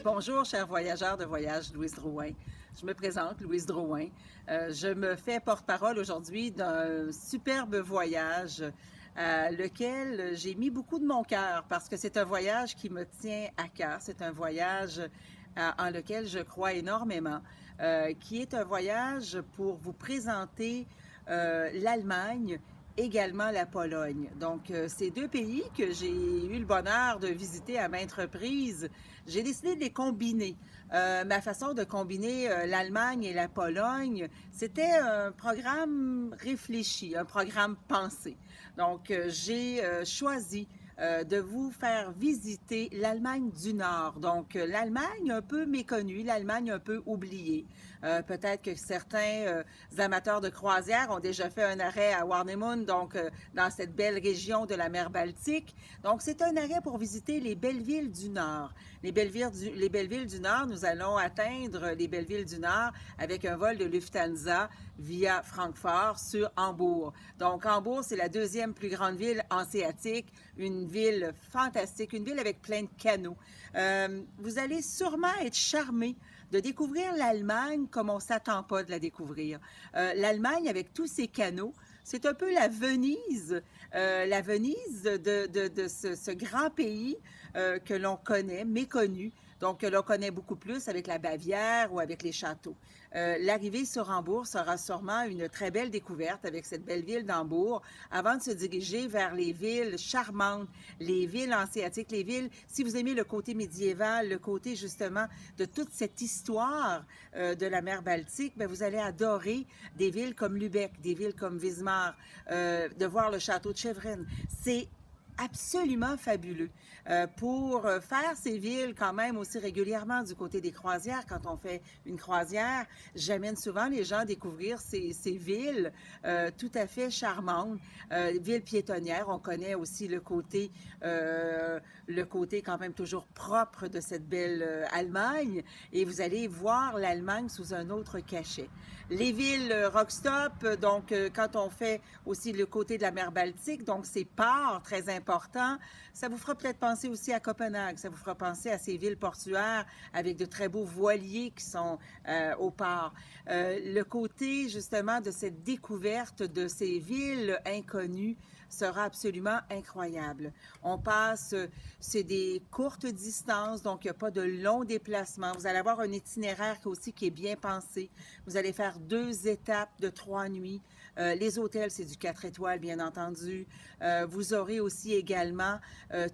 Bonjour, chers voyageurs de Voyage Louise Drouin. Je me présente, Louise Drouin. Je me fais porte-parole aujourd'hui d'un superbe voyage à lequel j'ai mis beaucoup de mon cœur parce que c'est un voyage qui me tient à cœur. C'est un voyage en lequel je crois énormément, qui est un voyage pour vous présenter l'Allemagne, également la Pologne. Donc, ces deux pays que j'ai eu le bonheur de visiter à maintes reprises, j'ai décidé de les combiner. Ma façon de combiner l'Allemagne et la Pologne, c'était un programme réfléchi, un programme pensé. Donc, j'ai choisi de vous faire visiter l'Allemagne du Nord. Donc, l'Allemagne un peu méconnue, l'Allemagne un peu oubliée. Peut-être que certains amateurs de croisière ont déjà fait un arrêt à Warnemund, donc dans cette belle région de la mer Baltique. Donc, c'est un arrêt pour visiter les belles villes du Nord. Les belles villes du Nord, nous allons atteindre les belles villes du Nord avec un vol de Lufthansa via Francfort sur Hambourg. Donc, Hambourg, c'est la deuxième plus grande ville hanséatique, une ville fantastique, une ville avec plein de canaux. Vous allez sûrement être charmé de découvrir l'Allemagne comme on ne s'attend pas de la découvrir. L'Allemagne, avec tous ses canaux, c'est un peu la Venise de ce grand pays que l'on connaît, méconnu, donc que l'on connaît beaucoup plus avec la Bavière ou avec les châteaux. L'arrivée sur Hambourg sera sûrement une très belle découverte avec cette belle ville d'Hambourg avant de se diriger vers les villes charmantes, les villes hanséatiques, les villes, si vous aimez le côté médiéval, le côté justement de toute cette histoire de la mer Baltique, bien, vous allez adorer des villes comme Lübeck, des villes comme Wismar, de voir le château de Chevren. C'est absolument fabuleux. Pour faire ces villes quand même aussi régulièrement du côté des croisières, quand on fait une croisière, j'amène souvent les gens découvrir ces villes tout à fait charmantes, villes piétonnières. On connaît aussi le côté quand même toujours propre de cette belle Allemagne et vous allez voir l'Allemagne sous un autre cachet. Les villes rock-stop, donc quand on fait aussi le côté de la mer Baltique, donc ces ports très importants, ça vous fera peut-être penser aussi à Copenhague, ça vous fera penser à ces villes portuaires avec de très beaux voiliers qui sont au port. Le côté justement de cette découverte de ces villes inconnues sera absolument incroyable. On passe, c'est des courtes distances, donc il n'y a pas de longs déplacements. Vous allez avoir un itinéraire aussi qui est bien pensé. Vous allez faire 2 étapes de 3 nuits. Les hôtels, c'est du 4 étoiles, bien entendu. Vous aurez aussi également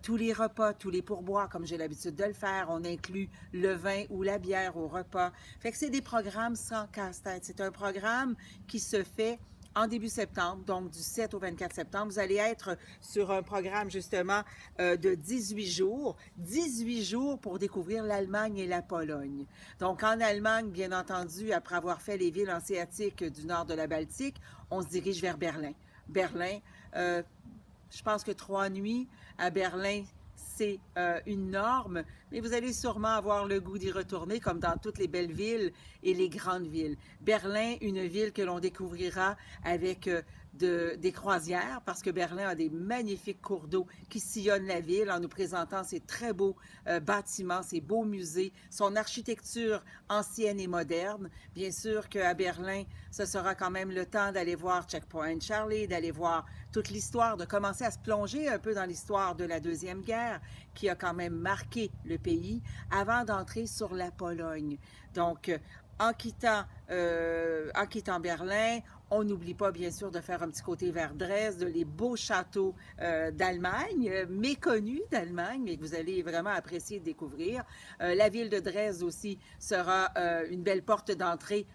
tous les repas, tous les pourboires, comme j'ai l'habitude de le faire. On inclut le vin ou la bière au repas. Fait que c'est des programmes sans casse-tête. C'est un programme qui se fait en début septembre, donc du 7 au 24 septembre. Vous allez être sur un programme justement de 18 jours. 18 jours pour découvrir l'Allemagne et la Pologne. Donc en Allemagne, bien entendu, après avoir fait les villes hanséatiques du nord de la Baltique, on se dirige vers Berlin. Berlin, je pense que 3 nuits à Berlin, c'est une norme, mais vous allez sûrement avoir le goût d'y retourner comme dans toutes les belles villes et les grandes villes. Berlin, une ville que l'on découvrira avec des croisières parce que Berlin a des magnifiques cours d'eau qui sillonnent la ville en nous présentant ses très beaux bâtiments, ses beaux musées, son architecture ancienne et moderne. Bien sûr qu'à Berlin, ce sera quand même le temps d'aller voir Checkpoint Charlie, d'aller voir toute l'histoire, de commencer à se plonger un peu dans l'histoire de la Deuxième Guerre qui a quand même marqué le pays avant d'entrer sur la Pologne. Donc, en quittant Berlin, on n'oublie pas bien sûr de faire un petit côté vers Dresde, les beaux châteaux d'Allemagne, méconnus d'Allemagne, mais que vous allez vraiment apprécier de découvrir. La ville de Dresde aussi sera une belle porte d'entrée.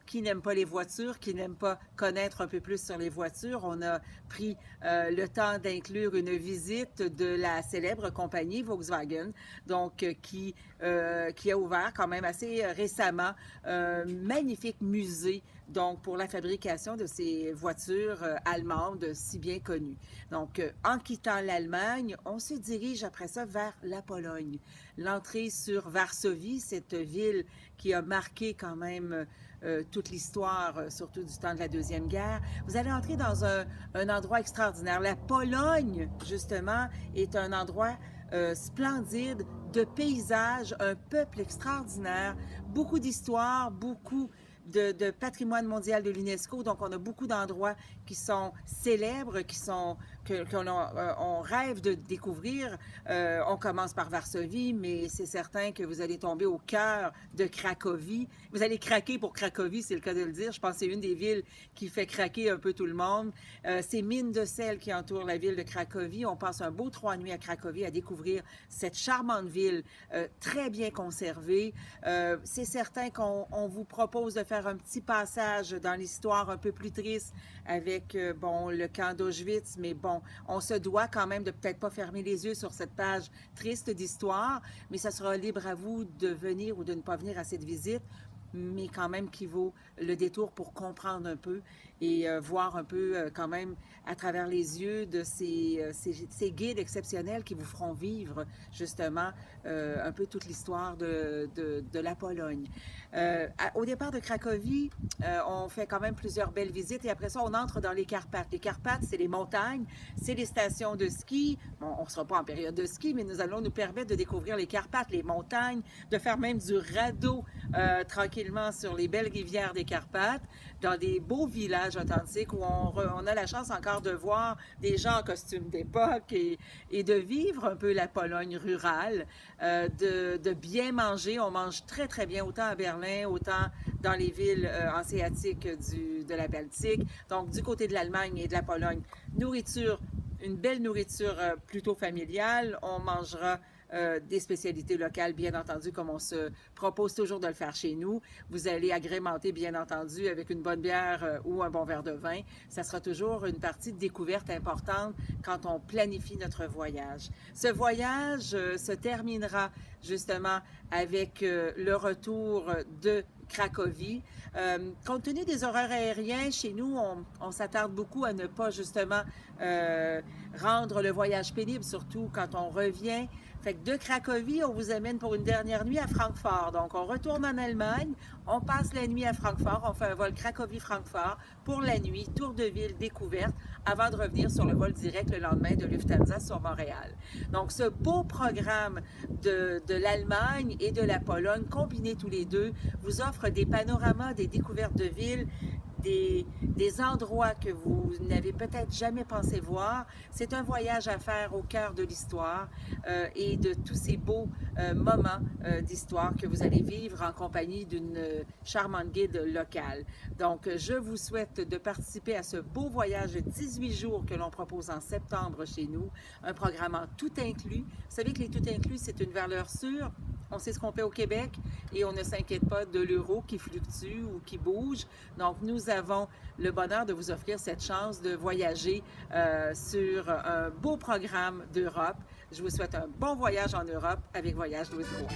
Qui n'aime pas les voitures, qui n'aime pas connaître un peu plus sur les voitures. On a pris le temps d'inclure une visite de la célèbre compagnie Volkswagen, donc qui a ouvert quand même assez récemment un magnifique musée donc pour la fabrication de ces voitures allemandes si bien connues. Donc, en quittant l'Allemagne, on se dirige après ça vers la Pologne. L'entrée sur Varsovie, cette ville qui a marqué quand même toute l'histoire, surtout du temps de la Deuxième Guerre. Vous allez entrer dans un endroit extraordinaire. La Pologne, justement, est un endroit splendide, de paysages, un peuple extraordinaire, beaucoup d'histoires, beaucoup de patrimoine mondial de l'UNESCO. Donc, on a beaucoup d'endroits qui sont célèbres, on rêve de découvrir. On commence par Varsovie, mais c'est certain que vous allez tomber au cœur de Cracovie. Vous allez craquer pour Cracovie, c'est le cas de le dire. Je pense que c'est une des villes qui fait craquer un peu tout le monde. Ces mines de sel qui entourent la ville de Cracovie. On passe un beau 3 nuits à Cracovie à découvrir cette charmante ville très bien conservée. C'est certain qu'on vous propose de faire un petit passage dans l'histoire un peu plus triste avec, bon, le camp d'Auschwitz, mais bon, on se doit quand même de peut-être pas fermer les yeux sur cette page triste d'histoire, mais ça sera libre à vous de venir ou de ne pas venir à cette visite, mais quand même qui vaut le détour pour comprendre un peu et voir un peu quand même à travers les yeux de ces guides exceptionnels qui vous feront vivre justement un peu toute l'histoire de la Pologne. Au départ de Cracovie, on fait quand même plusieurs belles visites et après ça, on entre dans les Carpates. Les Carpates, c'est les montagnes, c'est les stations de ski. Bon, on ne sera pas en période de ski, mais nous allons nous permettre de découvrir les Carpates, les montagnes, de faire même du radeau tranquillement sur les belles rivières des Carpates, dans des beaux villages authentiques où on a la chance encore de voir des gens en costume d'époque et de vivre un peu la Pologne rurale, de bien manger. On mange très, très bien, autant à Berlin, autant dans les villes hanséatiques de la Baltique. Donc, du côté de l'Allemagne et de la Pologne, nourriture, une belle nourriture plutôt familiale. On mangera des spécialités locales, bien entendu, comme on se propose toujours de le faire chez nous. Vous allez agrémenter, bien entendu, avec une bonne bière ou un bon verre de vin. Ça sera toujours une partie de découverte importante quand on planifie notre voyage. Ce voyage se terminera justement avec le retour de Cracovie. Compte tenu des horaires aériens, chez nous, on s'attarde beaucoup à ne pas justement rendre le voyage pénible, surtout quand on revient. Fait que de Cracovie, on vous amène pour une dernière nuit à Francfort. Donc, on retourne en Allemagne, on passe la nuit à Francfort, on fait un vol Cracovie-Francfort pour la nuit, tour de ville, découverte, avant de revenir sur le vol direct le lendemain de Lufthansa sur Montréal. Donc, ce beau programme de l'Allemagne et de la Pologne, combinés tous les deux, vous offre des panoramas, des découvertes de villes, des endroits que vous n'avez peut-être jamais pensé voir. C'est un voyage à faire au cœur de l'histoire et de tous ces beaux moments d'histoire que vous allez vivre en compagnie d'une charmante guide locale. Donc, je vous souhaite de participer à ce beau voyage de 18 jours que l'on propose en septembre chez nous, un programme en tout inclus. Vous savez que les tout inclus, c'est une valeur sûre. On sait ce qu'on paie au Québec et on ne s'inquiète pas de l'euro qui fluctue ou qui bouge. Donc, nous avons le bonheur de vous offrir cette chance de voyager sur un beau programme d'Europe. Je vous souhaite un bon voyage en Europe avec Voyage Louise Drouin.